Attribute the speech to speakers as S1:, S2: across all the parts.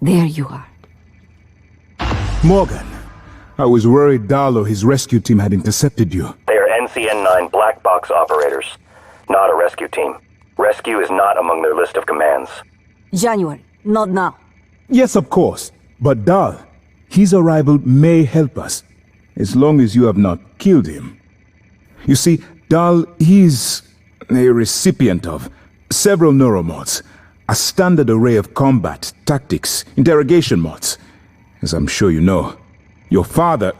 S1: There you are.
S2: Morgan, I was worried Dahl or his rescue team had intercepted you.
S3: They are NCN-9 black box operators, not a rescue team. Rescue is not among their list of commands.
S1: January, not now.
S2: Yes, of course. But Dahl, his arrival may help us, as long as you have not killed him. You see, Dahl, he's a recipient of several neuromods, a standard array of combat, tactics, interrogation mods. As I'm sure you know, your father,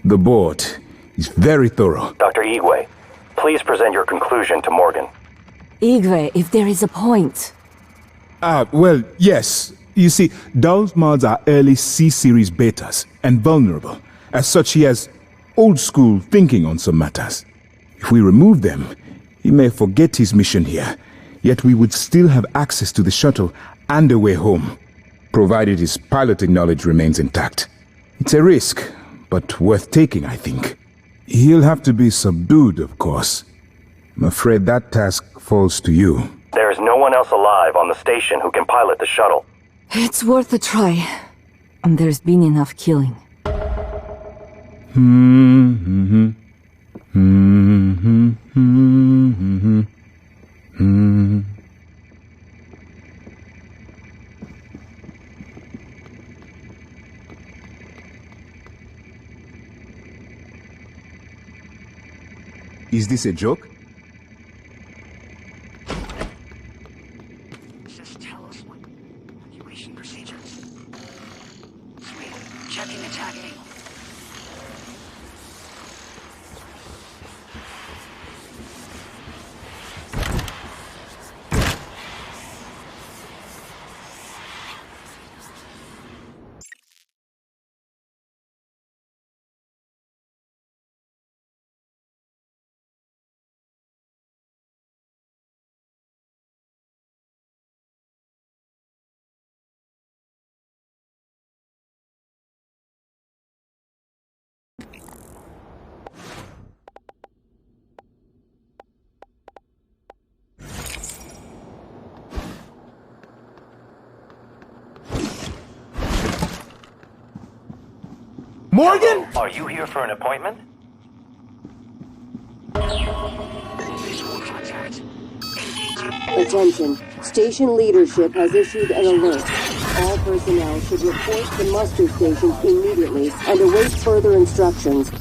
S2: the board, is very thorough.
S3: Dr. Igwe, please present your conclusion to Morgan.
S1: Igwe, if there is a point.
S2: Well, yes. You see, Dahl's mods are early C-series betas, and vulnerable. As such, he has old-school thinking on some matters. If we remove them, he may forget his mission here, yet we would still have access to the shuttle and a way home, provided his piloting knowledge remains intact. It's a risk, but worth taking, I think. He'll have to be subdued, of course. I'm afraid that task falls to you.
S3: There is no one else alive on the station who can pilot the shuttle.
S1: It's worth a try. And there's been enough killing.
S2: Is this a joke?
S4: Just tell us what evacuation procedure. Sweet. Checking attack angle.
S2: Morgan?
S3: Are you here for an appointment?
S4: Visual contact.
S5: Attention. Station leadership has issued an alert. All personnel should report to muster stations immediately and await further instructions.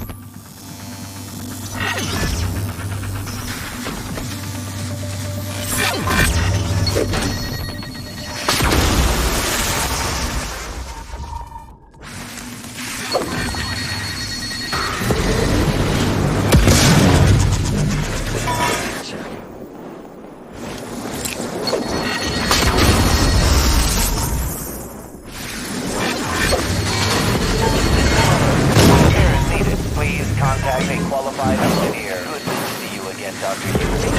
S3: Contact a qualified engineer. Good to see you again, Dr. Igwe.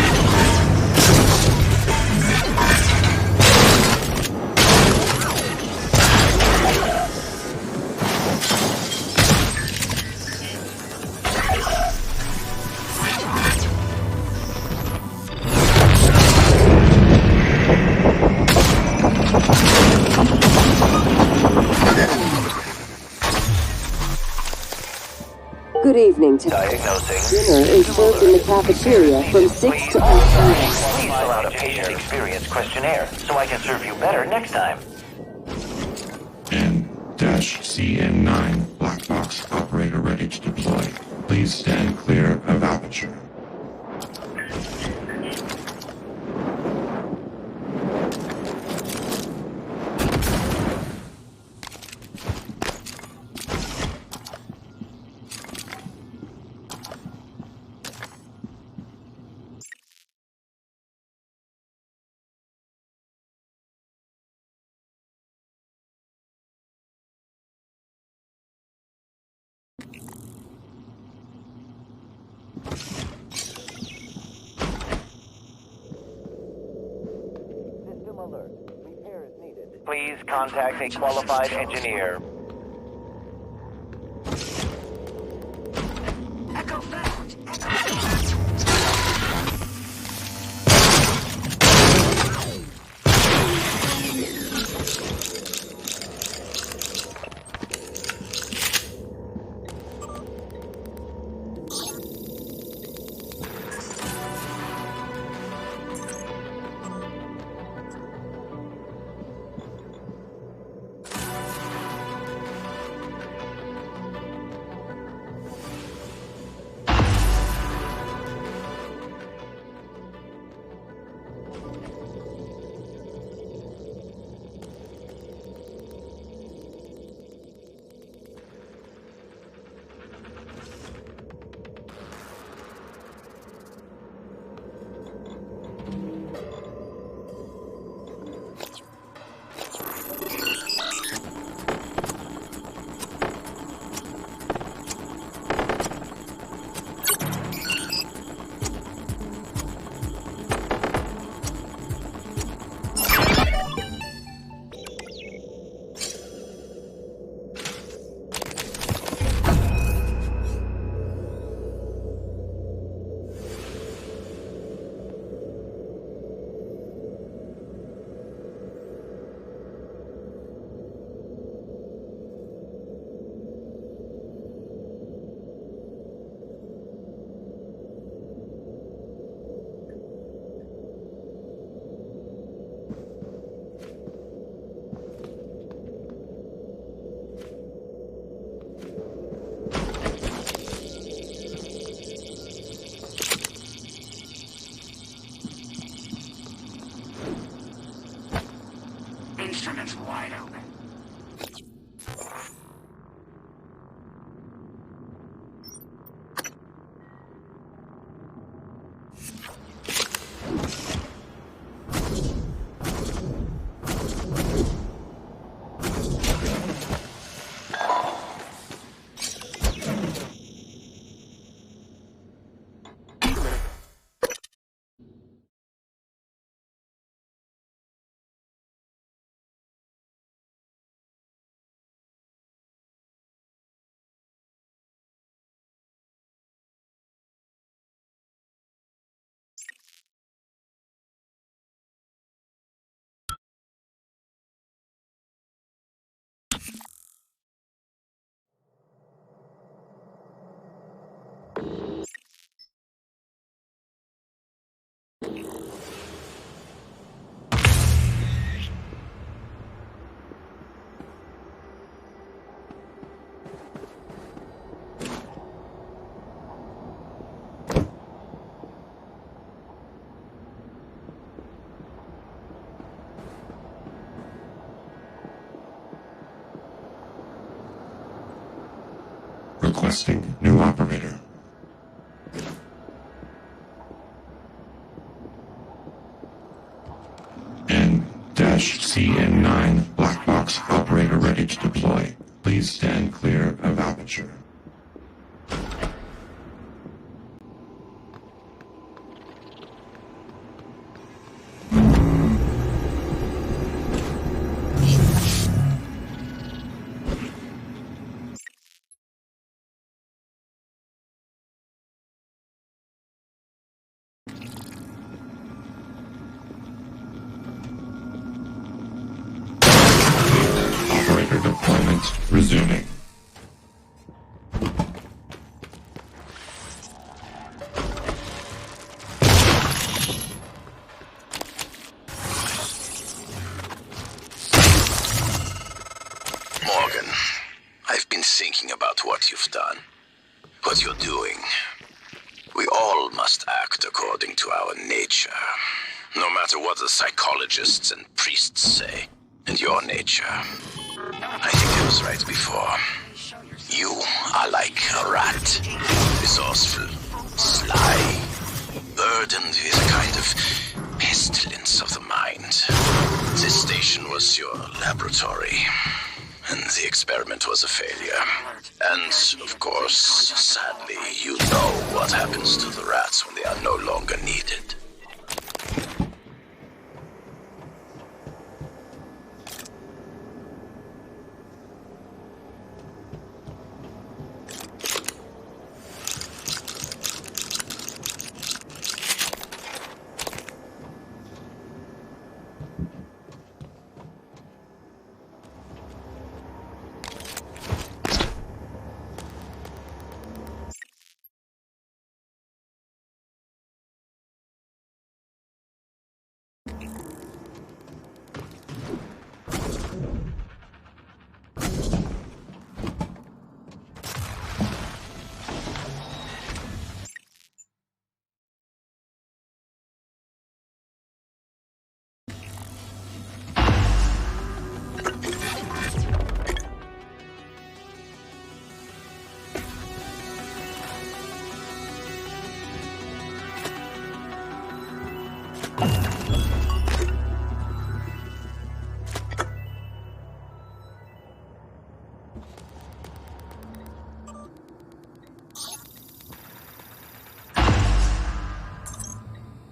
S5: Good evening.
S3: Diagnosing.
S5: Dinner is served in the cafeteria from 6 to 8 p.m.
S3: Please fill out a patient experience questionnaire so I can serve you better next time.
S6: N-CN9 black box operator ready to deploy. Please stand clear of aperture.
S3: System alert. Repair is needed. Please contact a qualified engineer.
S4: Echo found. Instruments wide open.
S6: Requesting new operator. N-CN9 black box operator ready to deploy. Please stand clear of aperture. Operator deployment resuming.
S7: Morgan, I've been thinking about what you've done, what you're doing. We all must act according to our nature, no matter what the psychologists and priests say. And your nature, I think I was right before. You are like a rat, resourceful, sly, burdened with a kind of pestilence of the mind. This station was your laboratory, and the experiment was a failure. And, of course, sadly, you know what happens to the rats when they are no longer needed.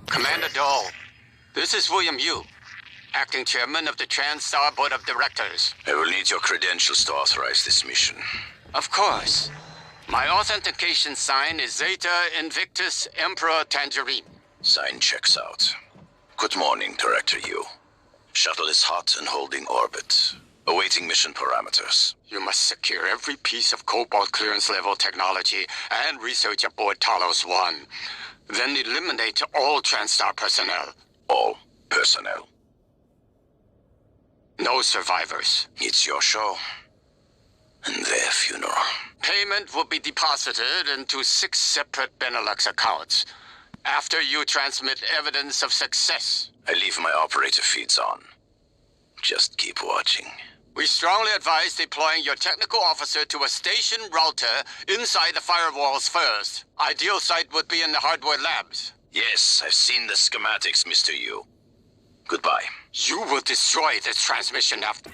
S8: Commander Dahl, this is William Yu, acting chairman of the TranStar Board of Directors.
S7: I will need your credentials to authorize this mission.
S8: Of course. My authentication sign is Zeta Invictus Emperor Tangerine.
S7: Sign checks out. Good morning, Director Yu. Shuttle is hot and holding orbit. Awaiting mission parameters.
S8: You must secure every piece of Cobalt clearance level technology and research aboard Talos 1. Then eliminate all TranStar personnel.
S7: All personnel.
S8: No survivors.
S7: It's your show. And their funeral.
S8: Payment will be deposited into 6 separate Benelux accounts after you transmit evidence of success.
S7: I leave my operator feeds on. Just keep watching.
S8: We strongly advise deploying your technical officer to a station router inside the firewalls first. Ideal site would be in the hardware labs.
S7: Yes, I've seen the schematics, Mr. Yu. Goodbye.
S8: You will destroy this transmission after...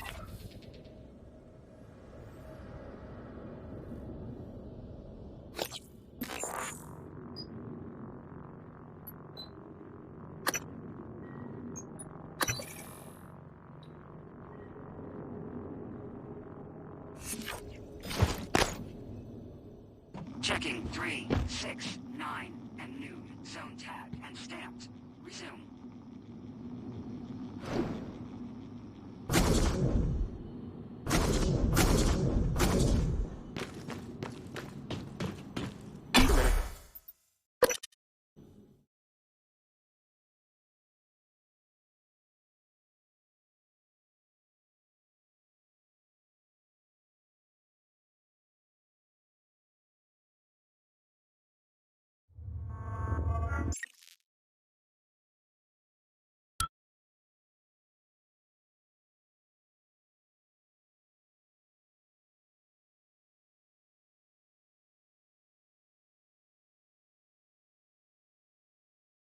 S4: Checking 3, 6, 9, and noon. Zone tag and stamped. Resume.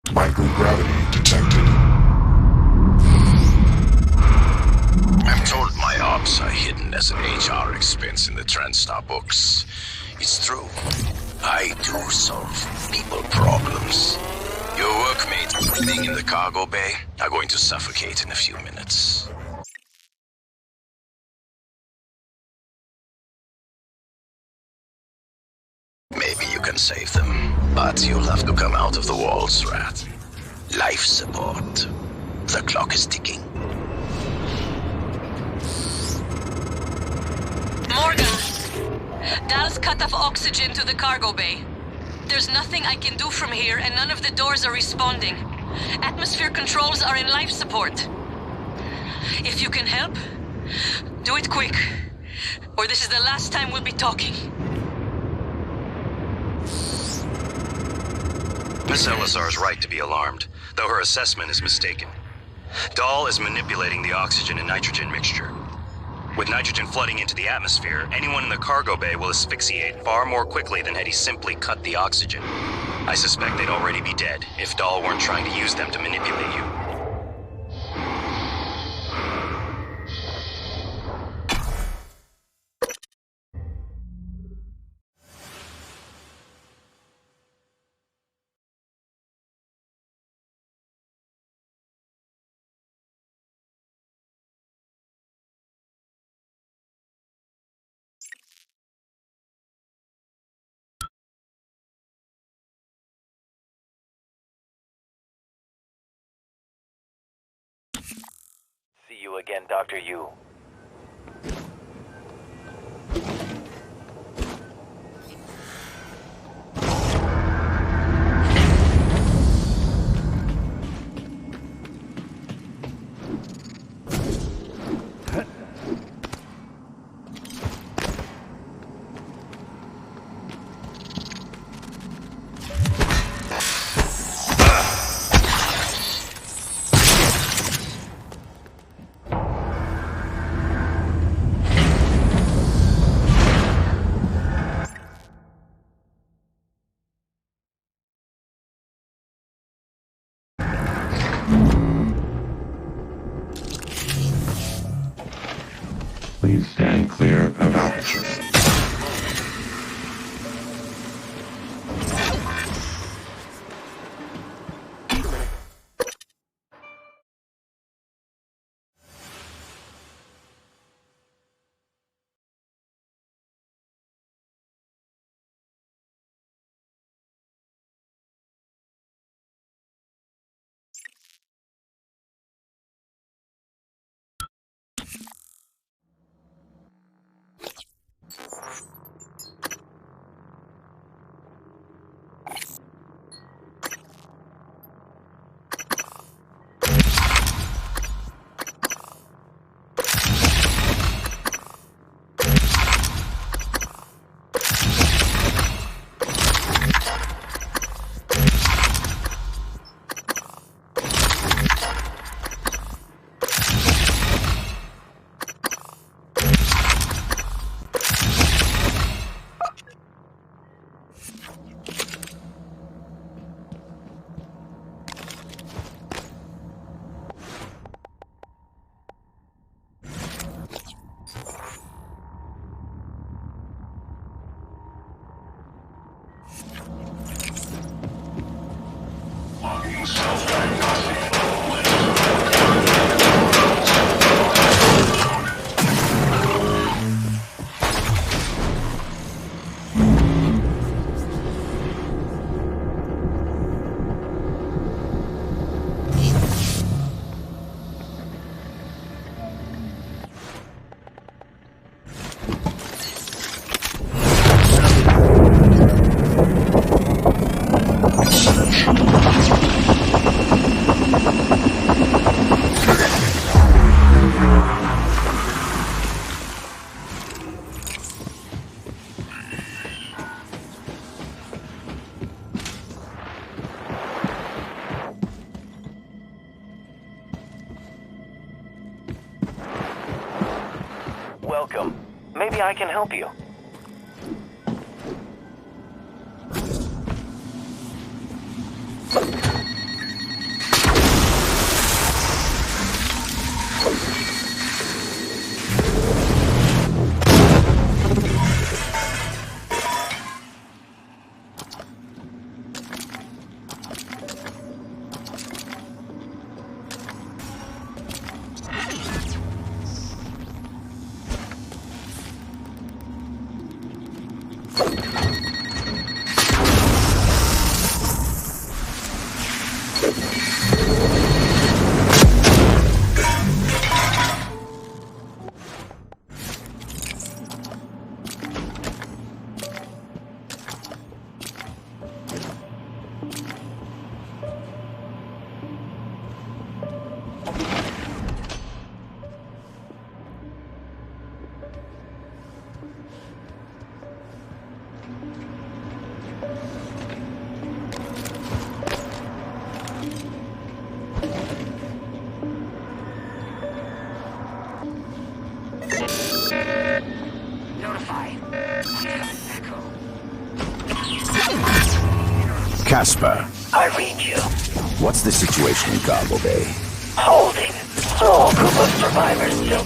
S6: Microgravity detected.
S7: I'm told my ops are hidden as an HR expense in the TranStar books. It's true. I do solve people problems. Your workmates living in the cargo bay are going to suffocate in a few minutes. Maybe you can save them, but you'll have to come out of the walls, Rat. Life support. The clock is ticking.
S9: Morgan! Dal's cut off oxygen to the cargo bay. There's nothing I can do from here, and none of the doors are responding. Atmosphere controls are in life support. If you can help, do it quick, or this is the last time we'll be talking.
S10: Miss Elazar is right to be alarmed, though her assessment is mistaken. Dahl is manipulating the oxygen and nitrogen mixture. With nitrogen flooding into the atmosphere, anyone in the cargo bay will asphyxiate far more quickly than had he simply cut the oxygen. I suspect they'd already be dead if Dahl weren't trying to use them to manipulate you.
S3: See you again, Dr. Yu.
S6: Please stand clear of Alpha.
S3: Welcome. Maybe I can help you.
S7: Casper,
S4: I read you.
S7: what's the situation in Cargo Bay?
S4: Holding. Small group of survivors still.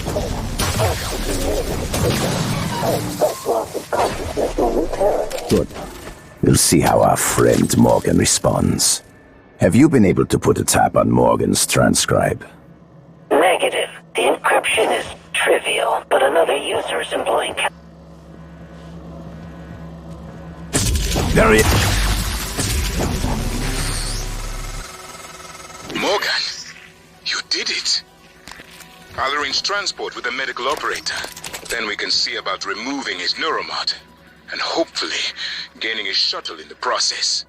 S7: Good. We'll see how our friend Morgan responds. Have you been able to put a tap on Morgan's transcribe?
S4: Negative. The encryption is trivial, but another user is employing...
S7: There he is.
S2: Morgan, you did it. I'll arrange transport with the medical operator. Then we can see about removing his neuromod. And hopefully, gaining his shuttle in the process.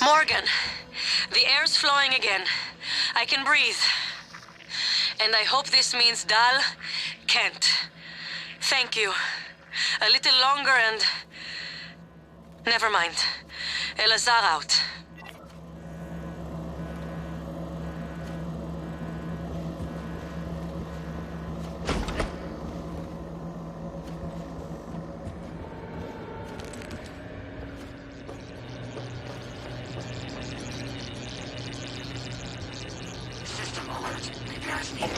S9: Morgan, the air's flowing again. I can breathe. And I hope this means Dal can't. Thank you. A little longer and... Never mind. Elazar out.
S4: System alert. Repairs needed.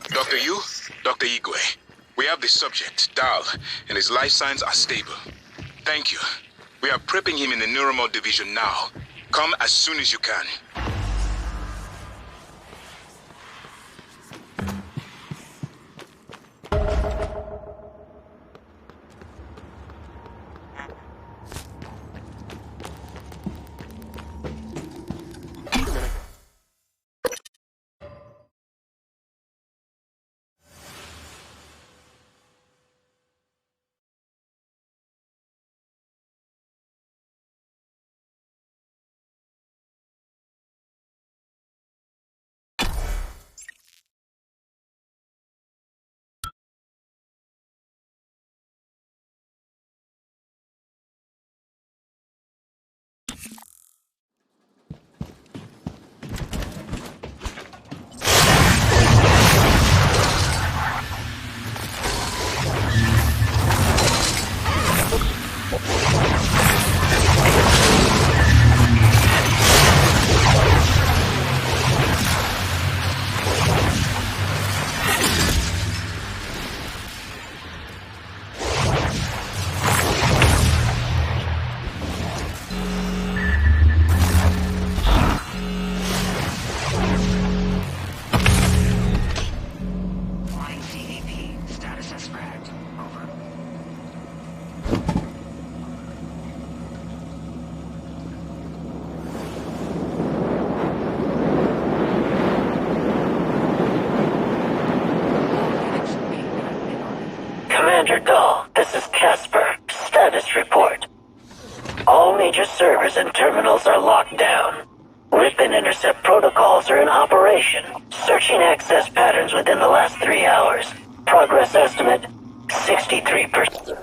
S2: Dr. Yu, Dr. Igwe, we have the subject, Dal, and his life signs are stable. Thank you. We are prepping him in the Neuromod division now. Come as soon as you can.
S3: Commander Dahl, this is Casper. Status report. All major servers and terminals are locked down. Rip and intercept protocols are in operation. Searching access patterns within the last 3 hours. Progress estimate, 63%.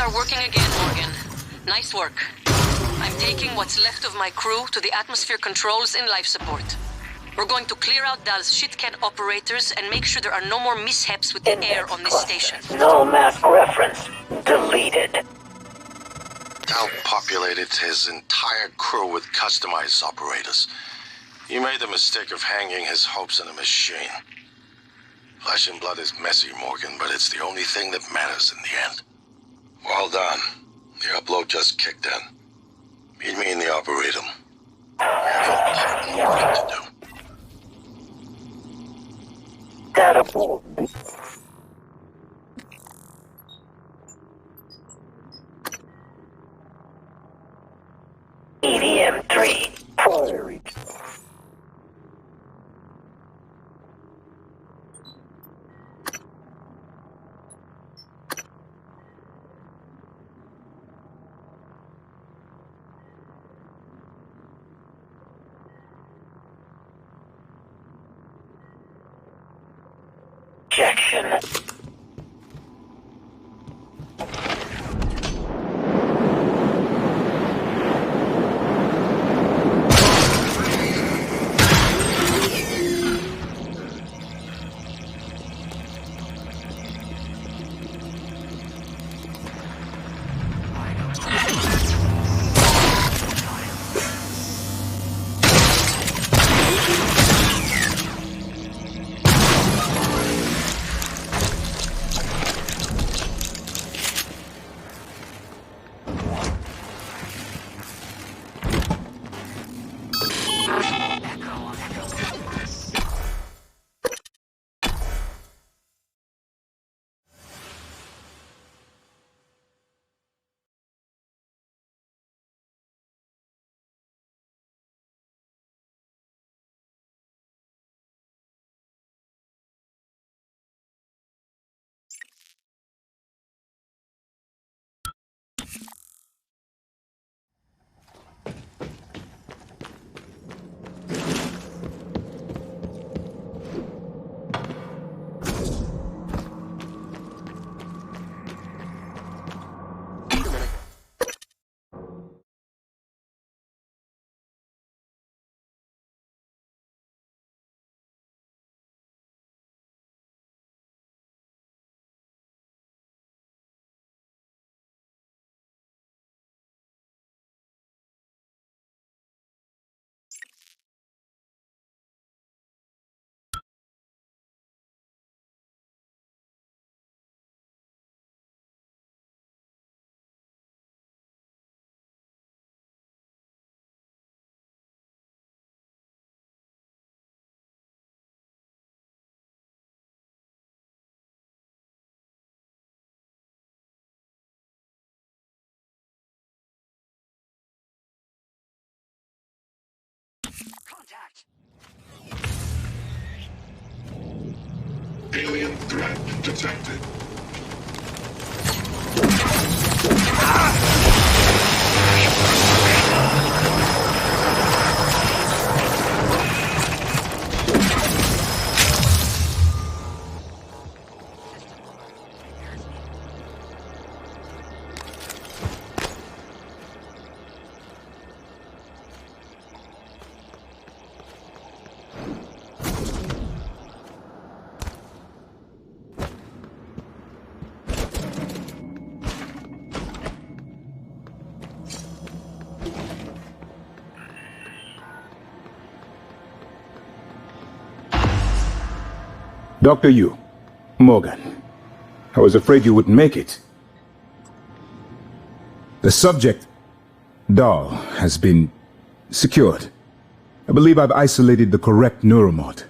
S9: are working again, Morgan. Nice work. I'm taking what's left of my crew to the atmosphere controls in life support. We're going to clear out Dal's shitcan operators and make sure there are no more mishaps with the air on this station.
S3: No mask reference. Deleted.
S7: Dal populated his entire crew with customized operators. He made the mistake of hanging his hopes on a machine. Flesh and blood is messy, Morgan, but it's the only thing that matters in the end. Well done. The upload just kicked in. Meet me in the Arboretum. More work to do.
S3: Data pool. EDM-3. Primary. Objection.
S4: Contact!
S6: Alien threat detected.
S2: Dr. Yu, Morgan, I was afraid you wouldn't make it. The subject, Dal, has been secured. I believe I've isolated the correct neuromod.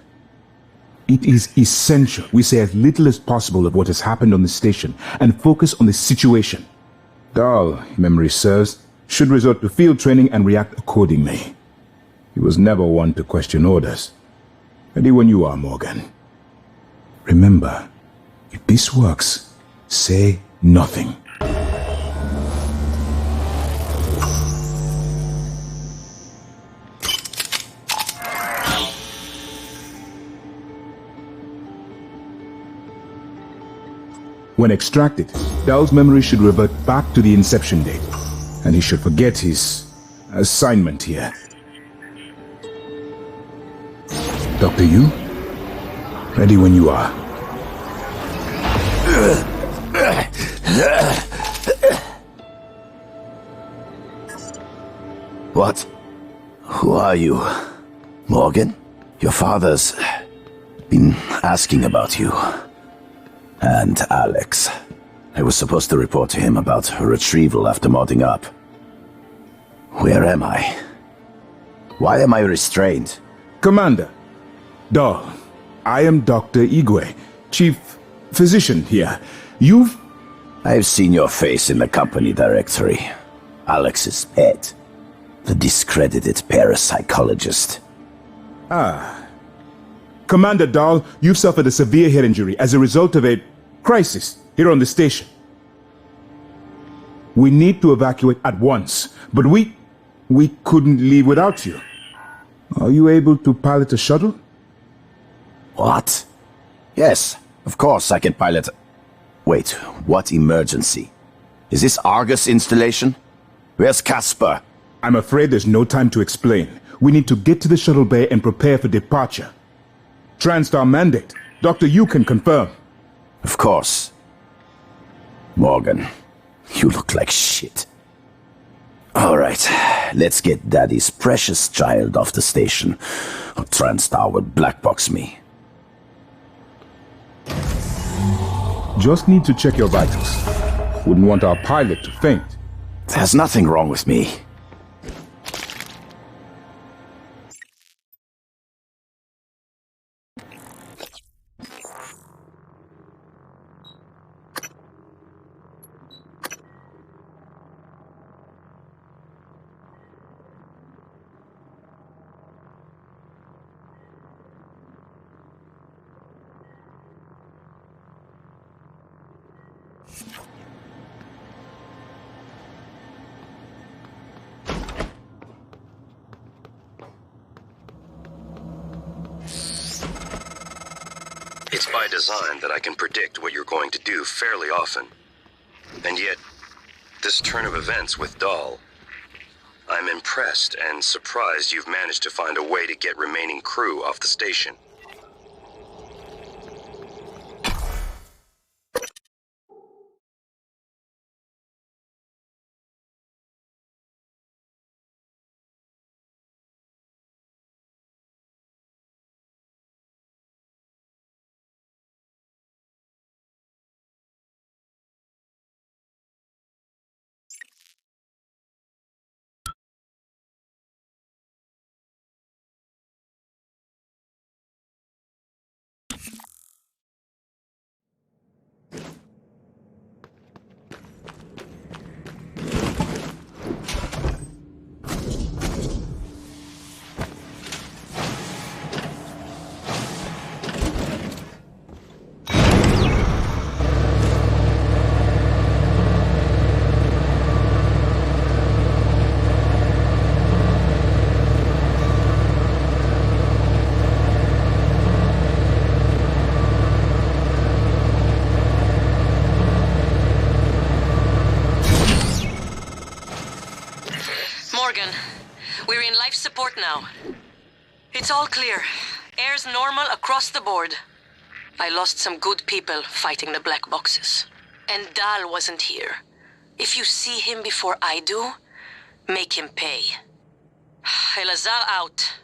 S2: It is essential we say as little as possible of what has happened on the station and focus on the situation. Dal, if memory serves, should resort to field training and react accordingly. He was never one to question orders. Ready when you are, Morgan. Remember, if this works, say nothing. When extracted, Dahl's memory should revert back to the inception date, and he should forget his assignment here. Dr. Yu? Ready when you are.
S7: What? Who are you? Morgan? Your father's been asking about you. And Alex. I was supposed to report to him about her retrieval after modding up. Where am I? Why am I restrained?
S2: Commander, Dahl, I am Dr. Igwe, Chief Physician here.
S7: I've seen your face in the company directory. Alex's pet. The discredited parapsychologist.
S2: Commander Dahl, you've suffered a severe head injury as a result of a crisis here on the station. We need to evacuate at once, but we couldn't leave without you. Are you able to pilot a shuttle?
S7: What? Yes, of course I can pilot. Wait, what emergency? Is this Argus installation? Where's Casper?
S2: I'm afraid there's no time to explain. We need to get to the shuttle bay and prepare for departure. TranStar mandate. Dr. Yu can confirm.
S7: Of course. Morgan, you look like shit. Alright, let's get Daddy's precious child off the station, or TranStar will blackbox me.
S2: Just need to check your vitals. Wouldn't want our pilot to faint.
S7: There's nothing wrong with me.
S10: It's by design that I can predict what you're going to do fairly often. And yet, this turn of events with Dahl, I'm impressed and surprised you've managed to find a way to get remaining crew off the station.
S9: Morgan, we're in life support now. It's all clear. Air's normal across the board. I lost some good people fighting the black boxes. And Dahl wasn't here. If you see him before I do, make him pay. Elazar out.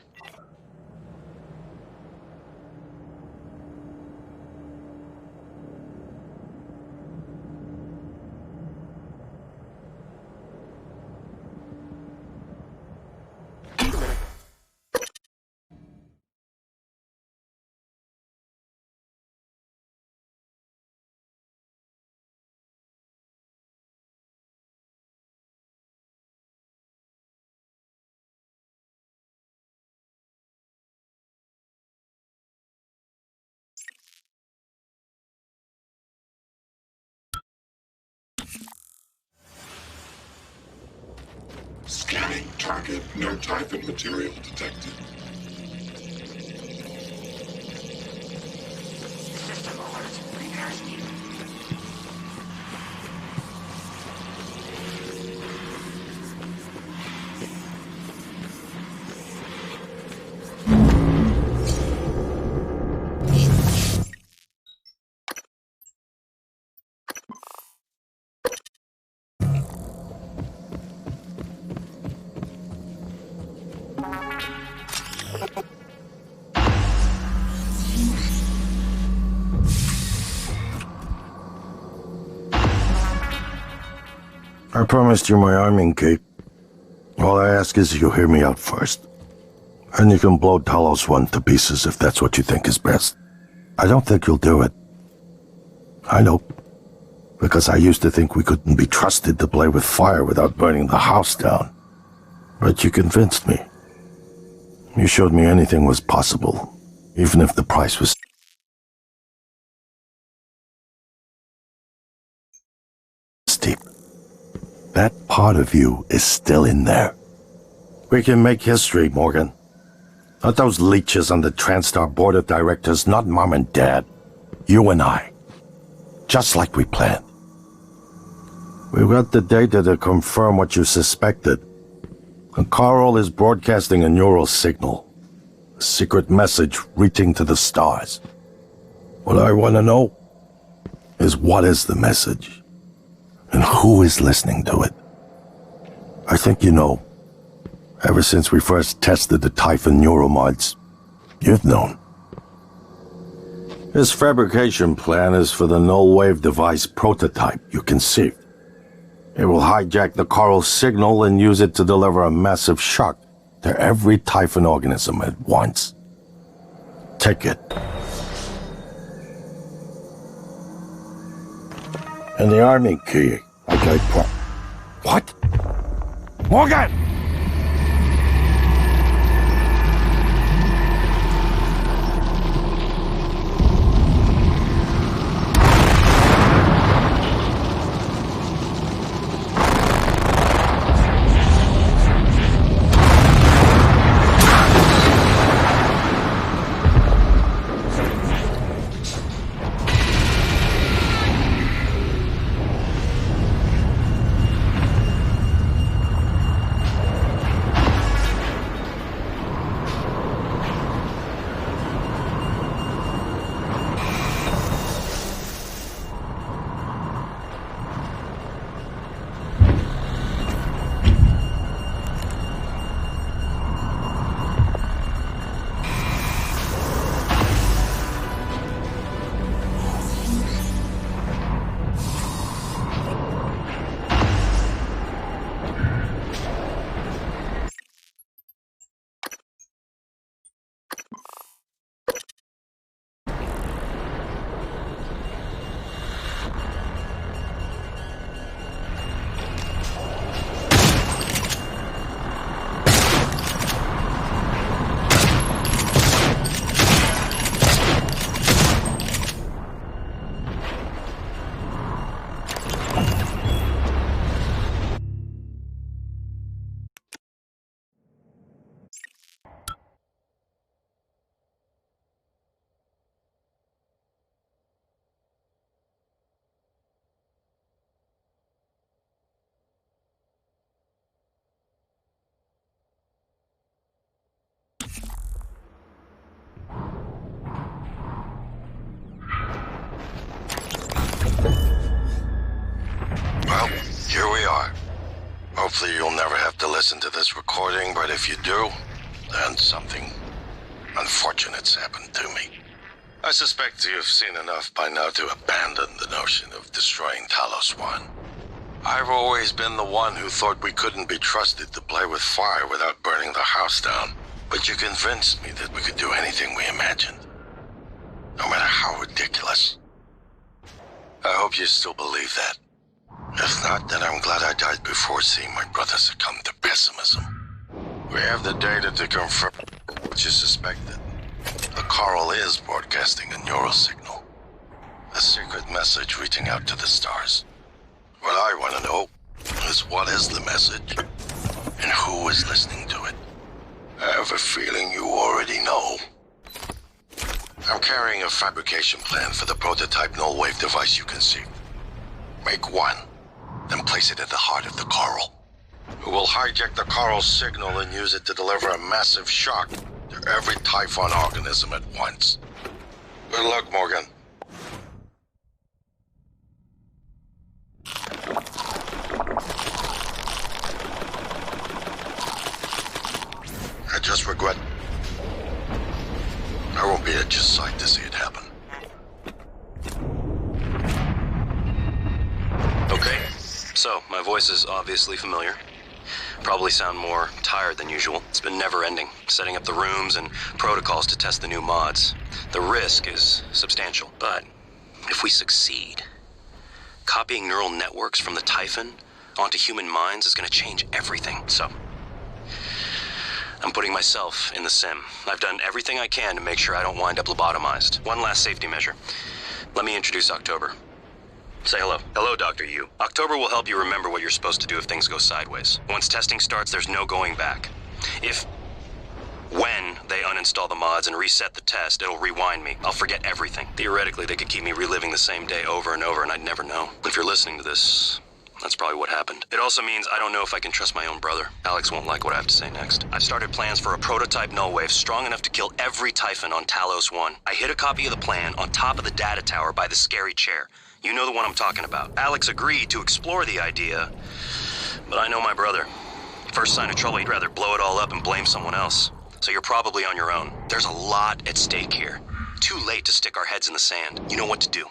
S6: Scanning target, no Typhon material detected.
S4: System alert. Repairs needed.
S11: I promised you my arming key. All I ask is you hear me out first. And you can blow Talos 1 to pieces if that's what you think is best. I don't think you'll do it. I know. Because I used to think we couldn't be trusted to play with fire without burning the house down. But you convinced me. You showed me anything was possible, even if the price was steep. That part of you is still in there. We can make history, Morgan. Not those leeches on the TranStar board of directors, not Mom and Dad. You and I. Just like we planned. We've got the data to confirm what you suspected. And Carl is broadcasting a neural signal. A secret message reaching to the stars. What I want to know is what is the message? And who is listening to it? I think you know. Ever since we first tested the Typhon neuromods, you've known. This fabrication plan is for the null-wave device prototype you conceived. It will hijack the Coral signal and use it to deliver a massive shock to every Typhon organism at once. Take it. And the army key, What? Morgan! Well, here we are. Hopefully you'll never have to listen to this recording, but if you do, then something unfortunate's happened to me. I suspect you've seen enough by now to abandon the notion of destroying Talos 1. I've always been the one who thought we couldn't be trusted to play with fire without burning the house down, but you convinced me that we could do anything we imagined. No matter how ridiculous. I hope you still believe that. If not, then I'm glad I died before seeing my brother succumb to pessimism. We have the data to confirm what you suspected. The Coral is broadcasting a neural signal. A secret message reaching out to the stars. What I want to know is what is the message, and who is listening to it. I have a feeling you already know. I'm carrying a fabrication plan for the prototype null-wave device you conceived. Make one, then place it at the heart of the Coral. It will hijack the Coral signal and use it to deliver a massive shock to every Typhon organism at once. Good luck, Morgan. I just regret I won't be at your side to see it happen.
S10: So, my voice is obviously familiar. Probably sound more tired than usual. It's been never-ending, setting up the rooms and protocols to test the new mods. The risk is substantial, but if we succeed, copying neural networks from the Typhon onto human minds is going to change everything. So, I'm putting myself in the sim. I've done everything I can to make sure I don't wind up lobotomized. One last safety measure. Let me introduce October. Say hello. Hello, Dr. Yu. October will help you remember what you're supposed to do if things go sideways. Once testing starts, there's no going back. When they uninstall the mods and reset the test, it'll rewind me. I'll forget everything. Theoretically, they could keep me reliving the same day over and over, and I'd never know. If you're listening to this, that's probably what happened. It also means I don't know if I can trust my own brother. Alex won't like what I have to say next. I've started plans for a prototype nullwave strong enough to kill every Typhon on Talos 1. I hid a copy of the plan on top of the data tower by the scary chair. You know the one I'm talking about. Alex agreed to explore the idea, but I know my brother. First sign of trouble, he'd rather blow it all up and blame someone else. So you're probably on your own. There's a lot at stake here. Too late to stick our heads in the sand. You know what to do.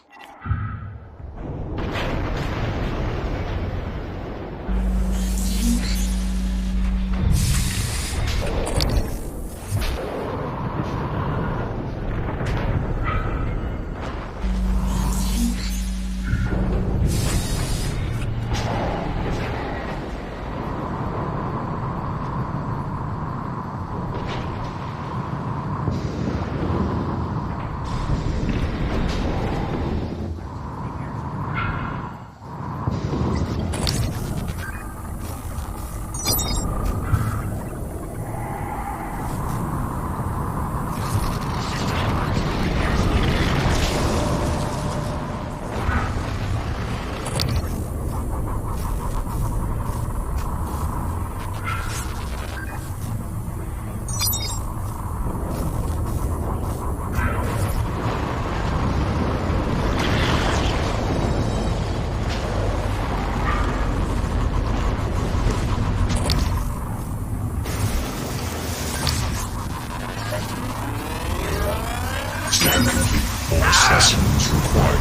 S6: Assessments required.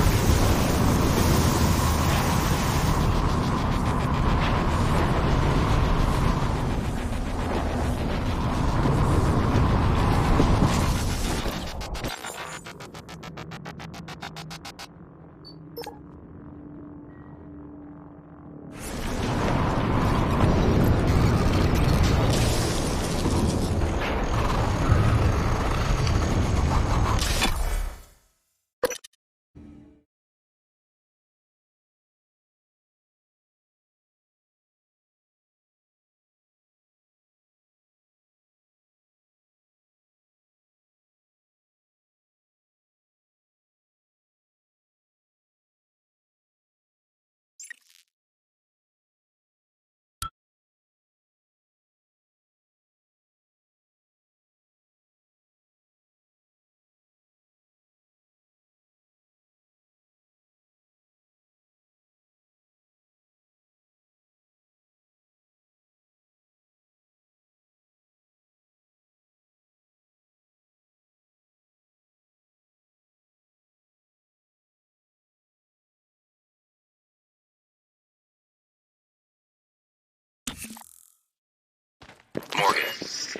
S10: Morgan,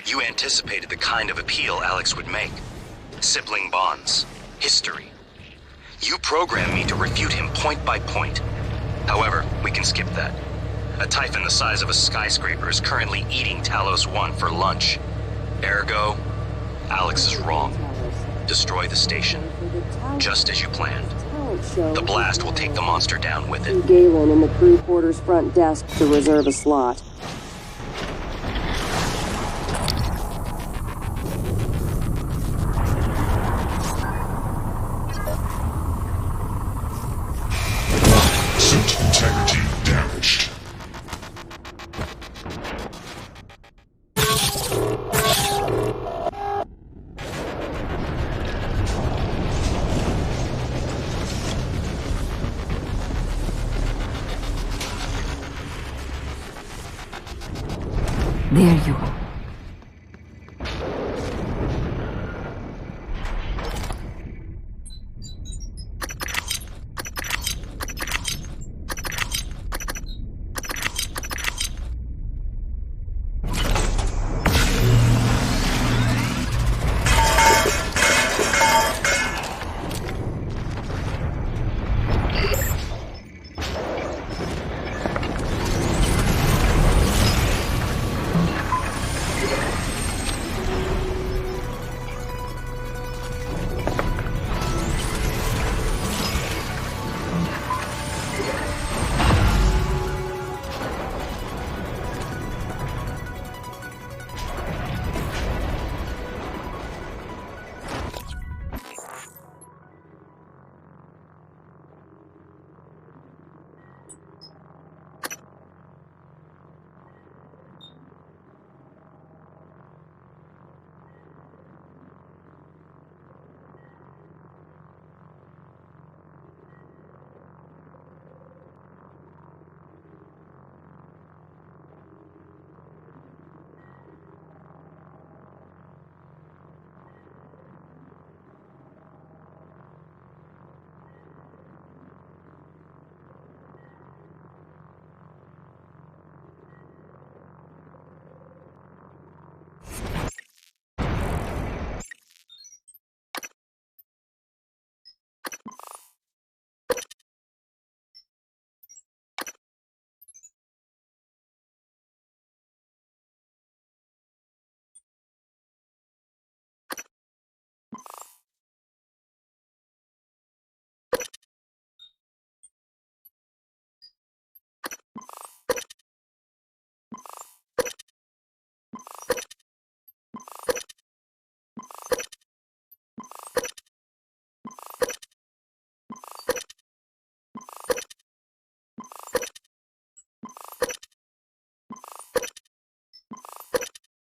S10: you anticipated the kind of appeal Alex would make. Sibling bonds. History. You programmed me to refute him point by point. However, we can skip that. A Typhon the size of a skyscraper is currently eating Talos 1 for lunch. Ergo, Alex is wrong. Destroy the station. Just as you planned. The blast will take the monster down with it.
S5: Galen in the crew quarters front desk to reserve a slot.